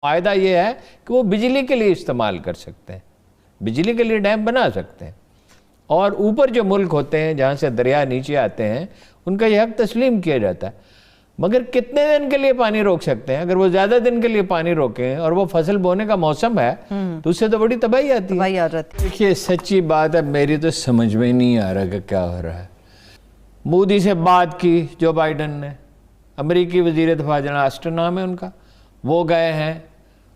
معاہدہ یہ ہے کہ وہ بجلی کے لیے استعمال کر سکتے ہیں، بجلی کے لیے ڈیم بنا سکتے ہیں، اور اوپر جو ملک ہوتے ہیں جہاں سے دریا نیچے آتے ہیں ان کا یہ حق تسلیم کیا جاتا ہے۔ مگر کتنے دن کے لیے پانی روک سکتے ہیں؟ اگر وہ زیادہ دن کے لیے پانی روکیں اور وہ فصل بونے کا موسم ہے تو اس سے تو بڑی تباہی آتی ہے۔ دیکھیے سچی بات ہے، میری تو سمجھ میں نہیں آ رہا کہ کیا ہو رہا ہے۔ مودی سے بات کی جو بائیڈن نے، امریکی وزیر دفاع جنرل آسٹن نام ہے ان کا، وہ گئے ہیں،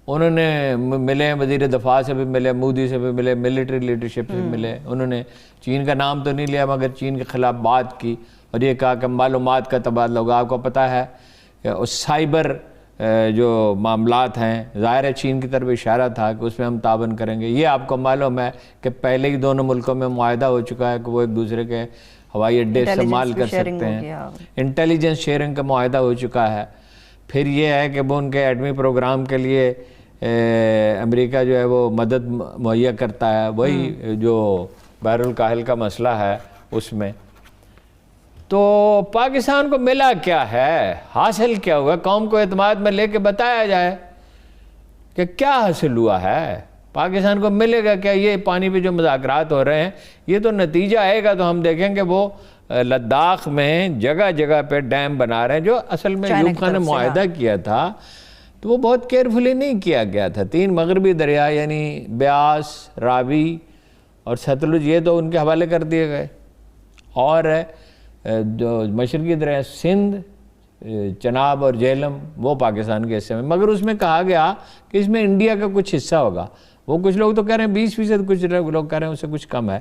انہوں نے ملے، وزیر دفاع سے بھی ملے، مودی سے بھی ملے، ملٹری لیڈرشپ سے بھی ملے، انہوں نے چین کا نام تو نہیں لیا مگر چین کے خلاف بات کی اور یہ کہا کہ معلومات کا تبادلہ ہوگا۔ آپ کو پتہ ہے کہ سائبر جو معاملات ہیں، ظاہر ہے چین کی طرف اشارہ تھا کہ اس میں ہم تعاون کریں گے۔ یہ آپ کو معلوم ہے کہ پہلے ہی دونوں ملکوں میں معاہدہ ہو چکا ہے کہ وہ ایک دوسرے کے ہوائی اڈے استعمال کر سکتے ہیں، انٹیلیجنس شیئرنگ کا معاہدہ ہو چکا ہے۔ پھر یہ ہے کہ وہ ان کے ایٹمی پروگرام کے لیے امریکہ جو ہے وہ مدد مہیا کرتا ہے، وہی جو بحر الکاہل کا مسئلہ ہے اس میں۔ تو پاکستان کو ملا کیا ہے، حاصل کیا ہوا؟ قوم کو اعتماد میں لے کے بتایا جائے کہ کیا حاصل ہوا ہے، پاکستان کو ملے گا کیا؟ یہ پانی پہ جو مذاکرات ہو رہے ہیں یہ تو نتیجہ آئے گا تو ہم دیکھیں گے وہ لداخ میں جگہ جگہ پہ ڈیم بنا رہے ہیں، جو اصل میں ایوب خان نے معاہدہ کیا تھا تو وہ بہت کیئرفلی نہیں کیا گیا تھا۔ 3 مغربی دریا یعنی بیاس، راوی اور ستلج یہ تو ان کے حوالے کر دیے گئے، اور جو مشرقی دریا سندھ، چناب اور جہلم وہ پاکستان کے حصے میں، مگر اس میں کہا گیا کہ اس میں انڈیا کا کچھ حصہ ہوگا۔ وہ کچھ لوگ تو کہہ رہے ہیں 20%، کچھ لوگ کہہ رہے ہیں اس سے کچھ کم ہے۔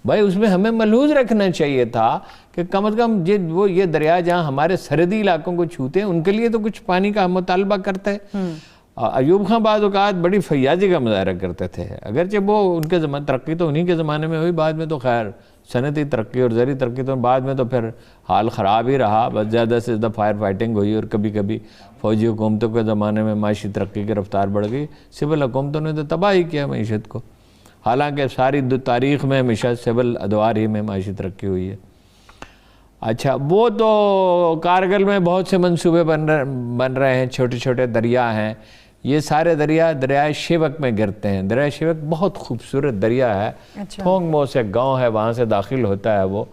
بھائی اس میں ہمیں ملحوظ رکھنا چاہیے تھا کہ کم از کم وہ یہ دریا جہاں ہمارے سرحدی علاقوں کو چھوتے ہیں ان کے لیے تو کچھ پانی کا مطالبہ کرتے ہیں۔ ایوب خان بعض اوقات بڑی فیاضی کا مظاہرہ کرتے تھے، اگرچہ وہ ان کے زمانے ترقی تو انہی کے زمانے میں ہوئی، بعد میں تو خیر صنعتی ترقی اور زرعی ترقی تو بعد میں تو پھر حال خراب ہی رہا، بس زیادہ سے زیادہ فائر فائٹنگ ہوئی اور کبھی کبھی فوجی حکومتوں کے زمانے میں معاشی ترقی کی رفتار بڑھ گئی، سول حکومتوں نے تو تباہی کیا معیشت کو، حالانکہ ساری تاریخ میں ہمیشہ سول ادوار ہی میں معاشی ترقی ہوئی ہے۔ اچھا وہ تو کارگل میں بہت سے منصوبے بن رہے ہیں، چھوٹے چھوٹے دریا ہیں، یہ سارے دریا دریائے شیوک میں گرتے ہیں۔ دریائے شیوک بہت خوبصورت دریا ہے، تھونگ مو سے گاؤں ہے وہاں سے داخل ہوتا ہے وہ،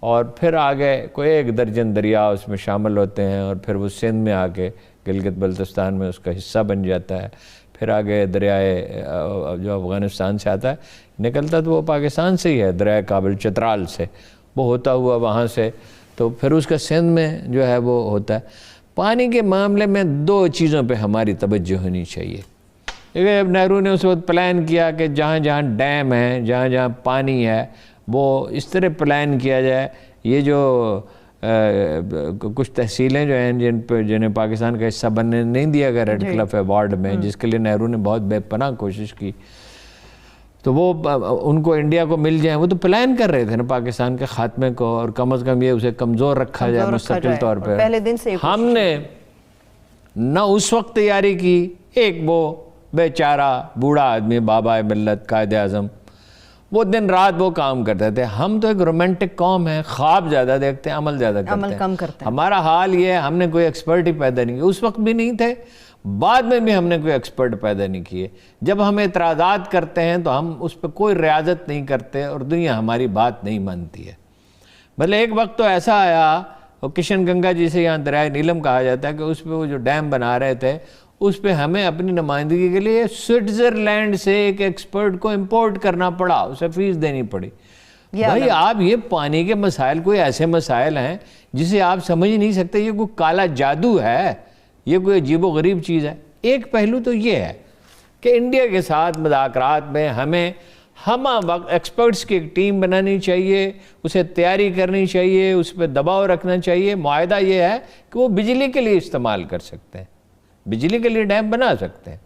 اور پھر آگے کوئی 1 درجن دریا اس میں شامل ہوتے ہیں، اور پھر وہ سندھ میں آ کے گلگت بلتستان میں اس کا حصہ بن جاتا ہے۔ پھر آگے دریائے جو افغانستان سے آتا ہے نکلتا تو وہ پاکستان سے ہی ہے، دریائے کابل چترال سے وہ ہوتا ہوا وہاں سے، تو پھر اس کا سندھ میں جو ہے وہ ہوتا ہے۔ پانی کے معاملے میں 2 چیزوں پہ ہماری توجہ ہونی چاہیے۔ اب نہرو نے اس وقت پلان کیا کہ جہاں جہاں ڈیم ہیں، جہاں جہاں پانی ہے وہ اس طرح پلان کیا جائے، یہ جو کچھ تحصیلیں جو ہیں جنہیں پاکستان کا حصہ بننے نہیں دیا گیا ریڈ کلف ایوارڈ میں، جس کے لیے نہرو نے بہت بے پناہ کوشش کی، تو وہ ان کو انڈیا کو مل جائیں، وہ تو پلان کر رہے تھے نا پاکستان کے خاتمے کو، اور کم از کم یہ اسے کمزور رکھا جائے مستقل طور پہ۔ ہم نے نہ اس وقت تیاری کی، ایک وہ بیچارہ بوڑھا آدمی بابا ملت قائد اعظم، وہ دن رات وہ کام کرتے تھے۔ ہم تو ایک رومانٹک قوم ہے، خواب زیادہ دیکھتے ہیں، عمل زیادہ کرتے ہیں۔ ہمارا حال یہ ہے، ہم نے کوئی ایکسپرٹ ہی پیدا نہیں کیا، اس وقت بھی نہیں تھے، بعد میں بھی ہم نے کوئی ایکسپرٹ پیدا نہیں کیے۔ جب ہم اعتراضات کرتے ہیں تو ہم اس پہ کوئی ریاضت نہیں کرتے اور دنیا ہماری بات نہیں مانتی ہے۔ بھلے ایک وقت تو ایسا آیا، وہ کشن گنگا جی سے یہاں دریائے نیلم کہا جاتا ہے، کہ اس پہ وہ جو ڈیم بنا رہے تھے اس پہ ہمیں اپنی نمائندگی کے لیے سوئٹزرلینڈ سے ایک ایکسپرٹ کو امپورٹ کرنا پڑا، اسے فیس دینی پڑی۔ بھائی آپ یہ پانی کے مسائل کوئی ایسے مسائل ہیں جسے آپ سمجھ نہیں سکتے، یہ کوئی کالا جادو ہے، یہ کوئی عجیب و غریب چیز ہے۔ ایک پہلو تو یہ ہے کہ انڈیا کے ساتھ مذاکرات میں ہمیں ہمہ وقت ایکسپرٹس کی ایک ٹیم بنانی چاہیے، اسے تیاری کرنی چاہیے، اس پہ دباؤ رکھنا چاہیے۔ معاہدہ یہ ہے کہ وہ بجلی کے لیے استعمال کر سکتے ہیں، بجلی کے لیے ڈیم بنا سکتے ہیں،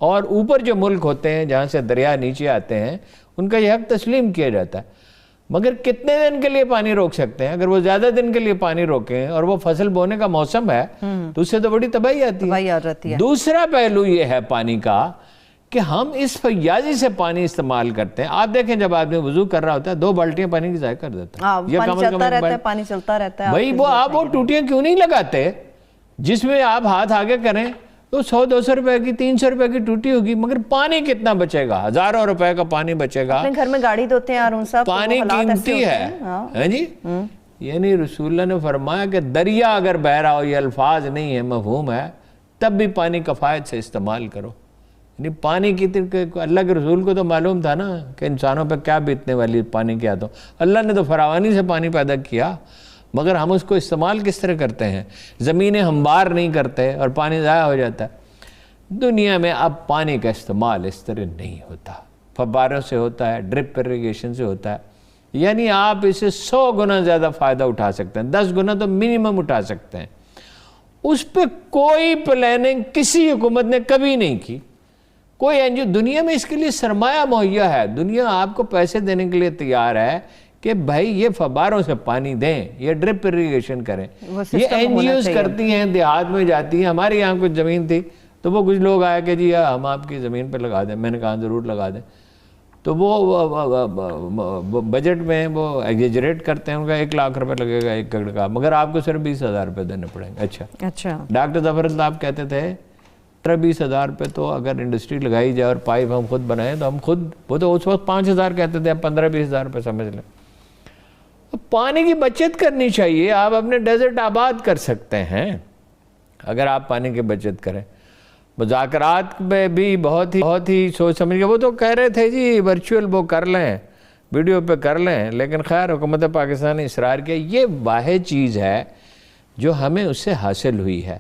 اور اوپر جو ملک ہوتے ہیں جہاں سے دریا نیچے آتے ہیں ان کا یہ حق تسلیم کیا جاتا ہے۔ مگر کتنے دن کے لیے پانی روک سکتے ہیں؟ اگر وہ زیادہ دن کے لیے پانی روکیں اور وہ فصل بونے کا موسم ہے تو اس سے تو بڑی تباہی آتی ہے۔ دوسرا پہلو یہ ہے پانی کا کہ ہم اس فیاضی سے پانی استعمال کرتے ہیں۔ آپ دیکھیں جب آدمی وضو کر رہا ہوتا ہے 2 بالٹیاں پانی کی ضائع کر دیتا ہے، پانی چلتا رہتا ہے۔ بھائی وہ آپ وہ ٹوٹیاں کیوں نہیں لگاتے جس میں آپ ہاتھ آگے کریں تو 100-200 روپے کی 300 روپے کی ٹوٹی ہوگی، مگر پانی کتنا بچے گا؟ ہزاروں روپے کا پانی بچے گا. اپنے گھر میں گاڑی دھوتے ہیں ہارون صاحب، پانی قیمتی ہے. ہاں جی، یعنی رسول اللہ نے فرمایا کہ دریا اگر بہ رہا ہو، یہ الفاظ نہیں ہے، مفہوم ہے، تب بھی پانی کفایت سے استعمال کرو. یعنی پانی کی اللہ کے رسول کو تو معلوم تھا نا کہ انسانوں پہ کیا بیتنے والی پانی کی عادت. اللہ نے تو فراوانی سے پانی پیدا کیا، مگر ہم اس کو استعمال کس طرح کرتے ہیں؟ زمینیں ہموار نہیں کرتے اور پانی ضائع ہو جاتا ہے. دنیا میں اب پانی کا استعمال اس طرح نہیں ہوتا، فواروں سے ہوتا ہے، ڈرپ اریگیشن سے ہوتا ہے. یعنی آپ اسے 100 گنا زیادہ فائدہ اٹھا سکتے ہیں، 10 گنا تو منیمم اٹھا سکتے ہیں. اس پہ کوئی پلاننگ کسی حکومت نے کبھی نہیں کی. کوئی این جی او دنیا میں اس کے لیے سرمایہ مہیا ہے، دنیا آپ کو پیسے دینے کے لیے تیار ہے کہ بھائی یہ فواروں سے پانی دیں، یہ ڈرپ اریگیشن کریں. یہ این جی اوز کرتی ہیں، دیہات میں جاتی ہیں. ہمارے یہاں کچھ زمین تھی تو وہ کچھ لوگ آئے کہ جی ہم آپ کی زمین پہ لگا دیں. میں نے کہا ضرور لگا دیں. تو وہ بجٹ میں وہ ایگزیجریٹ کرتے ہیں، ان کا 1 لاکھ روپے لگے گا 1 ایکڑ کا، مگر آپ کو صرف 20,000 روپے دینے پڑیں گے. اچھا، ڈاکٹر ظفر صاحب کہتے تھے 20,000 روپے تو اگر انڈسٹری لگائی جائے اور پائپ ہم خود بنائیں تو ہم خود، وہ تو اس وقت 5,000 کہتے تھے، اب 15-20,000 روپے سمجھ لیں. پانی کی بچت کرنی چاہیے. آپ اپنے ڈیزرٹ آباد کر سکتے ہیں اگر آپ پانی کی بچت کریں. مذاکرات میں بھی بہت ہی سوچ سمجھ کے، وہ تو کہہ رہے تھے جی ورچوئل وہ کر لیں، ویڈیو پہ کر لیں، لیکن خیر حکومت پاکستان نے اصرار کیا. یہ واحد چیز ہے جو ہمیں اس سے حاصل ہوئی ہے.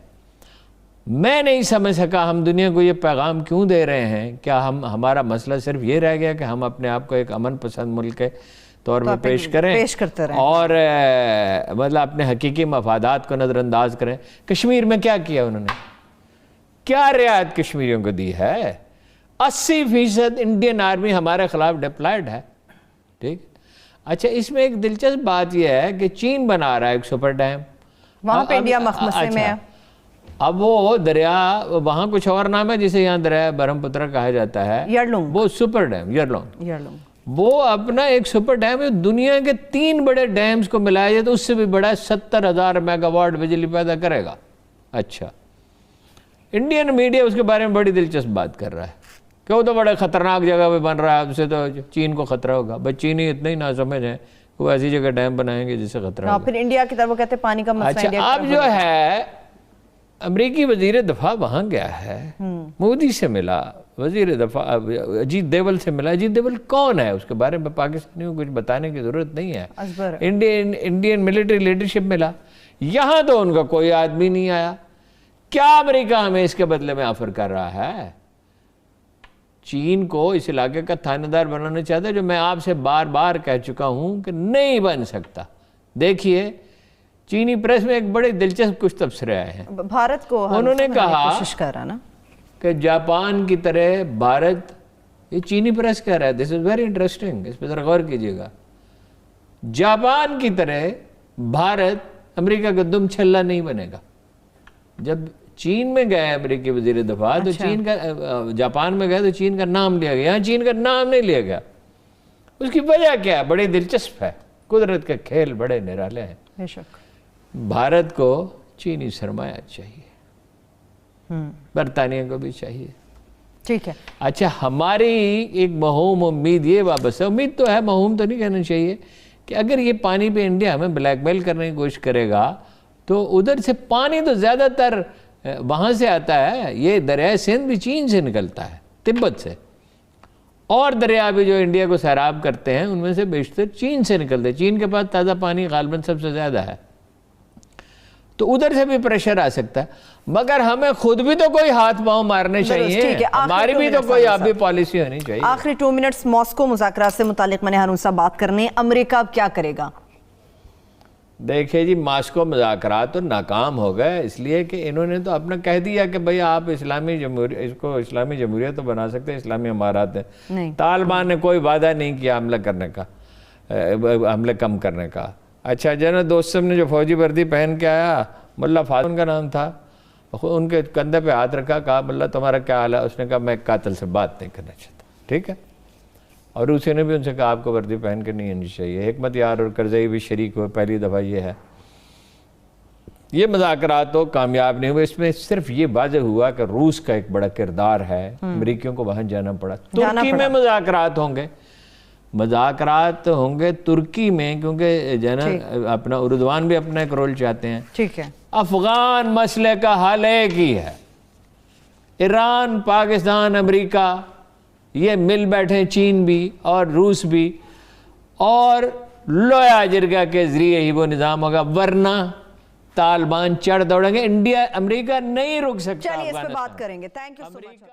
میں نہیں سمجھ سکا ہم دنیا کو یہ پیغام کیوں دے رہے ہیں. کیا ہمارا مسئلہ صرف یہ رہ گیا کہ ہم اپنے آپ کو ایک امن پسند ملک کے طور پر پیش کریں اور مطلب اپنے حقیقی مفادات کو نظر انداز کریں؟ کشمیر میں کیا کیا انہوں نے؟ کیا رعایت کشمیریوں کو دی ہے؟ 80% انڈین آرمی ہمارے خلاف ڈپلائڈ ہے. ٹھیک. اچھا، اس میں ایک دلچسپ بات یہ ہے کہ چین بنا رہا ہے ایک سپر ڈیم وہاں پہ انڈیا مخمصے میں ہے. اب وہ دریا وہاں کچھ اور نام ہے جسے یہاں دریا برہم پترا کہا جاتا ہے، وہ سپر ڈیم یرلونگ. وہ اپنا ایک سپر ڈیم ہے، دنیا کے 3 بڑے ڈیمز کو ملایا جائے تو اس سے بھی بڑا 70,000 میگا واٹ بجلی پیدا کرے گا. اچھا، انڈین میڈیا اس کے بارے میں بڑی دلچسپ بات کر رہا ہے کہ وہ تو بڑے خطرناک جگہ پہ بن رہا ہے، اسے تو چین کو خطرہ ہوگا. بھائی چینی اتنا ہی نہ سمجھ ہیں، وہ ایسی جگہ ڈیم بنائیں گے جس سے خطرہ ہوگا. پھر انڈیا کی طرف وہ کہتے ہیں پانی کا مسئلہ. اچھا، اب جو ہے امریکی وزیر دفاع وہاں گیا ہے، مودی سے ملا، وزیر دفاع اجیت دیول سے ملا. اجیت دیول کون ہے؟ اس کے بارے میں پاکستانیوں کو کچھ بتانے کی ضرورت نہیں ہے. انڈین ملٹری لیڈرشپ ملا. یہاں تو ان کا کوئی آدمی نہیں آیا. کیا امریکہ ہمیں اس کے بدلے میں آفر کر رہا ہے؟ چین کو اس علاقے کا تھانے دار بنانا چاہتا ہے، جو میں آپ سے بار بار کہہ چکا ہوں کہ نہیں بن سکتا. دیکھیے چینی پریس میں ایک بڑے دلچسپ کچھ تبصرے آئے ہیں. بھارت کو انہوں نے کہا کوشش کر رہا نا کہ جاپان کی طرح بھارت، یہ چینی پریس کہہ رہا ہے، دس از ویری انٹرسٹنگ، اس پہ ذرا غور کیجیے گا. جاپان کی طرح بھارت امریکہ کا دم چھلا نہیں بنے گا. جب چین میں گئے امریکی وزیر دفاع تو چین کا، جاپان میں گئے تو چین کا نام لیا گیا، یہاں چین کا نام نہیں لیا گیا. اس کی وجہ کیا ہے؟ بڑی دلچسپ ہے. قدرت کے کھیل بڑے نرالے ہیں. بے شک بھارت کو چینی سرمایہ چاہیے، برطانیہ کو بھی چاہیے. ٹھیک ہے. اچھا، ہماری ایک مہوم امید یہ وابستہ، امید تو ہے، مہوم تو نہیں کہنا چاہیے، کہ اگر یہ پانی پہ انڈیا ہمیں بلیک میل کرنے کی کوشش کرے گا تو ادھر سے پانی تو زیادہ تر وہاں سے آتا ہے. یہ دریائے سندھ بھی چین سے نکلتا ہے، تبت سے، اور دریا بھی جو انڈیا کو سیراب کرتے ہیں ان میں سے بیشتر چین سے نکلتے ہیں. چین کے پاس تازہ پانی غالباً سب سے زیادہ ہے، تو ادھر سے بھی پریشر آ سکتا ہے. مگر ہمیں خود بھی تو کوئی ہاتھ پاؤں مارنے چاہیے، ہماری بھی تو کوئی آپ بھی پالیسی ہونی چاہیے. آخری 2 منٹس ماسکو مذاکرات سے متعلق میں نے ہارون صاحب بات کرنے. امریکہ اب کیا کرے گا؟ دیکھیں جی، ماسکو مذاکرات تو ناکام ہو گئے، اس لیے کہ انہوں نے تو اپنا کہہ دیا کہ بھئی آپ اسلامی جمہوریہ، اس کو اسلامی جمہوریہ تو بنا سکتے ہیں، اسلامی امارات ہیں. طالبان نے کوئی وعدہ نہیں کیا حملہ کرنے کا، حملے کم کرنے کا. اچھا، جنرل دوستم نے جو فوجی وردی پہن کے آیا، ملا فاضل کا نام تھا، ان کے کندھے پہ ہاتھ رکھا، کہا ملا تمہارا کیا حال ہے؟ اس نے کہا میں ایک قاتل سے بات نہیں کرنا چاہتا. ٹھیک ہے. اور روسی نے بھی ان سے کہا آپ کو وردی پہن کے نہیں آنی چاہیے. حکمت یار اور کرزئی بھی شریک ہوئے، پہلی دفعہ یہ ہے. یہ مذاکرات تو کامیاب نہیں ہوئے. اس میں صرف یہ واضح ہوا کہ روس کا ایک بڑا کردار ہے, امریکیوں کو وہاں جانا پڑا. ترکی میں مذاکرات ہوں گے ترکی میں, کیونکہ جو ہے نا اپنا اردوان بھی اپنا ایک رول چاہتے ہیں. ٹھیک ہے. افغان مسئلے کا حل ایک ہی ہے, ایران, پاکستان, امریکہ یہ مل بیٹھے, چین بھی اور روس بھی, اور لویا جرگہ کے ذریعے ہی وہ نظام ہوگا, ورنہ طالبان چڑھ دوڑیں گے. انڈیا, امریکہ نہیں رک سکتا. چلیے اس پہ بات کریں گے. Thank you so much.